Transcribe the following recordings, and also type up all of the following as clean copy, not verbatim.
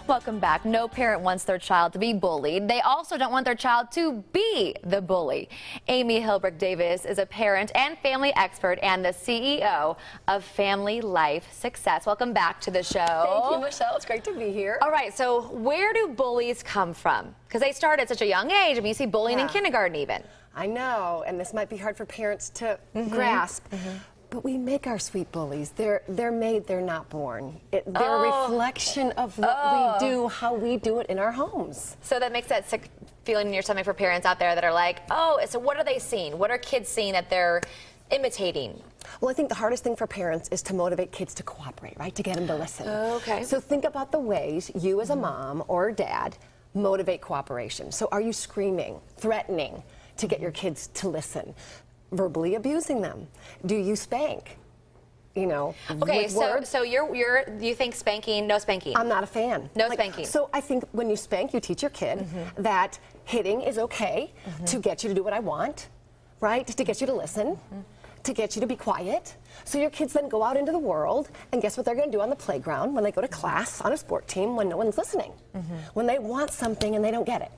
Welcome back. No parent wants their child to be bullied. They also don't want their child to be the bully. Amy Hilbrich Davis is a parent and family expert and the CEO of Family Life Success. Welcome back to the show. Thank you, Michelle. It's great to be here. All right, so where do bullies come from? Because they start at such a young age. I mean, you see bullying in kindergarten even. I know, and this might be hard for parents to grasp. But we make our sweet bullies. They're made, they're not born. They're a reflection of what we do, how we do it in our homes. So that makes that sick feeling in your stomach for parents out there that are like, oh, so what are they seeing? What are kids seeing that they're imitating? Well, I think the hardest thing for parents is to motivate kids to cooperate, right? To get them to listen. Okay. So think about the ways you as a mom or dad motivate cooperation. So are you screaming, threatening to get your kids to listen? Verbally abusing them? Do you spank? You know, okay, with words? so you think spanking, no spanking? I'm not a fan. No spanking. So I think when you spank, you teach your kid that hitting is okay to get you to do what I want, right? To get you to listen, to get you to be quiet. So your kids then go out into the world, and guess what they're going to do on the playground, when they go to class, on a sport team, when no one's listening, when they want something and they don't get it.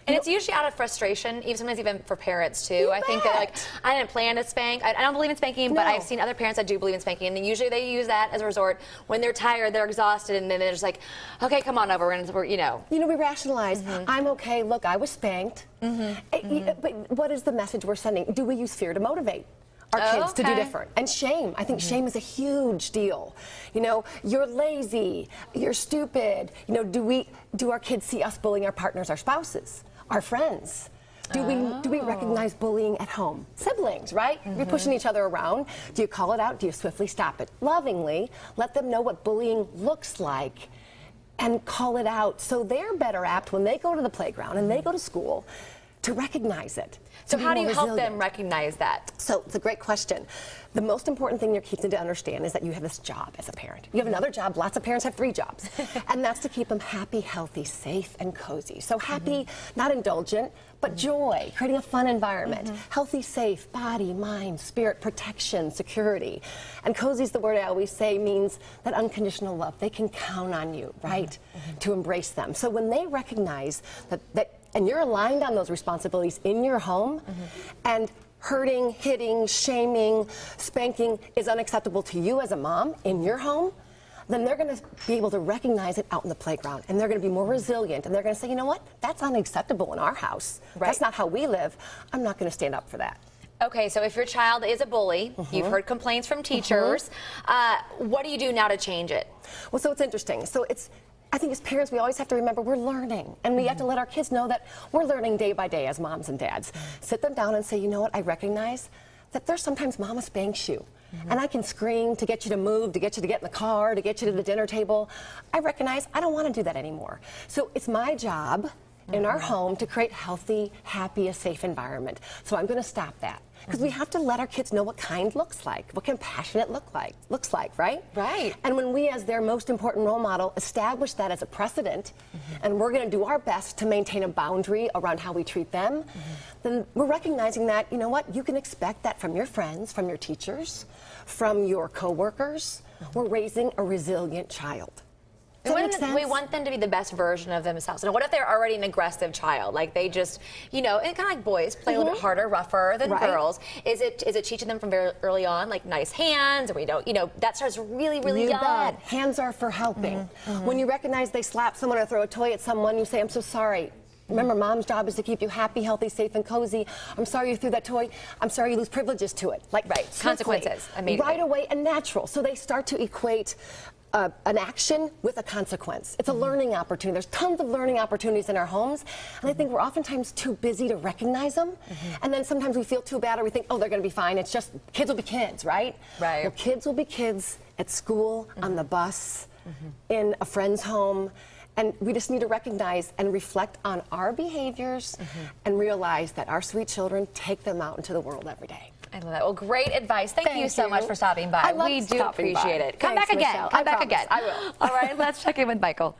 And it's usually out of frustration, sometimes even for parents too. I think that, like, I didn't plan to spank. I don't believe in spanking, but I've seen other parents that do believe in spanking, and then usually they use that as a resort when they're tired, they're exhausted, and then they're just like, okay, come on over, and we're, you know. You know, we rationalize. I'm okay. Look, I was spanked. But what is the message we're sending? Do we use fear to motivate our kids to do different? And shame. I think shame is a huge deal. You know, you're lazy, you're stupid. You know, do our kids see us bullying our partners, our spouses, our friends? Do we recognize bullying at home? Siblings, right? You're pushing each other around. Do you call it out? Do you swiftly stop it? Lovingly, let them know what bullying looks like and call it out so they're better apt when they go to the playground and they go to school to recognize it. So how do you help them recognize that? So it's a great question. The most important thing your kids need to understand is that you have this job as a parent. You have another job. Lots of parents have 3 jobs. And that's to keep them happy, healthy, safe, and cozy. So happy, not indulgent, but joy, creating a fun environment. Healthy, safe, body, mind, spirit, protection, security. And cozy is the word I always say means that unconditional love. They can count on you, right, to embrace them. So when they recognize that and you're aligned on those responsibilities in your home, and hurting, hitting, shaming, spanking is unacceptable to you as a mom in your home, then they're going to be able to recognize it out in the playground, and they're going to be more resilient, and they're going to say, you know what, that's unacceptable in our house. That's not how we live. I'm not going to stand up for that. Okay, so if your child is a bully, you've heard complaints from teachers, what do you do now to change it? Well, so it's interesting. So I think as parents, we always have to remember we're learning, and we have to let our kids know that we're learning day by day as moms and dads. Sit them down and say, you know what, I recognize that there's sometimes mama spanks you, and I can scream to get you to move, to get you to get in the car, to get you to the dinner table. I recognize I don't want to do that anymore. So it's my job in our home to create healthy, happy, a safe environment. So I'm going to stop that. Because we have to let our kids know what kind looks like, what compassionate looks like, right? Right. And when we, as their most important role model, establish that as a precedent, and we're going to do our best to maintain a boundary around how we treat them, then we're recognizing that, you know what, you can expect that from your friends, from your teachers, from your coworkers. We're raising a resilient child. We want them to be the best version of themselves. And what if they're already an aggressive child? Like they just, you know, and kind of like boys play a little bit harder, rougher than girls. Is it teaching them from very early on, like nice hands, or we don't, you know, that starts really, really young. Bet. Hands are for helping. When you recognize they slap someone or throw a toy at someone, you say, I'm so sorry. Remember, mom's job is to keep you happy, healthy, safe, and cozy. I'm sorry you threw that toy. I'm sorry you lose privileges to it. Like, consequences. Right away and natural. So they start to equate an action with a consequence. It's a learning opportunity. There's tons of learning opportunities in our homes, and I think we're oftentimes too busy to recognize them. And then sometimes we feel too bad, or we think, oh, they're going to be fine. It's just kids will be kids, right? Right. Well, kids will be kids at school, on the bus, in a friend's home. And we just need to recognize and reflect on our behaviors and realize that our sweet children take them out into the world every day. I love that. Well, great advice. Thank you so much for stopping by. I love we do appreciate it. Come Thanks, back again. Michelle. Come back promise. again. I will. All right, let's check in with Michael.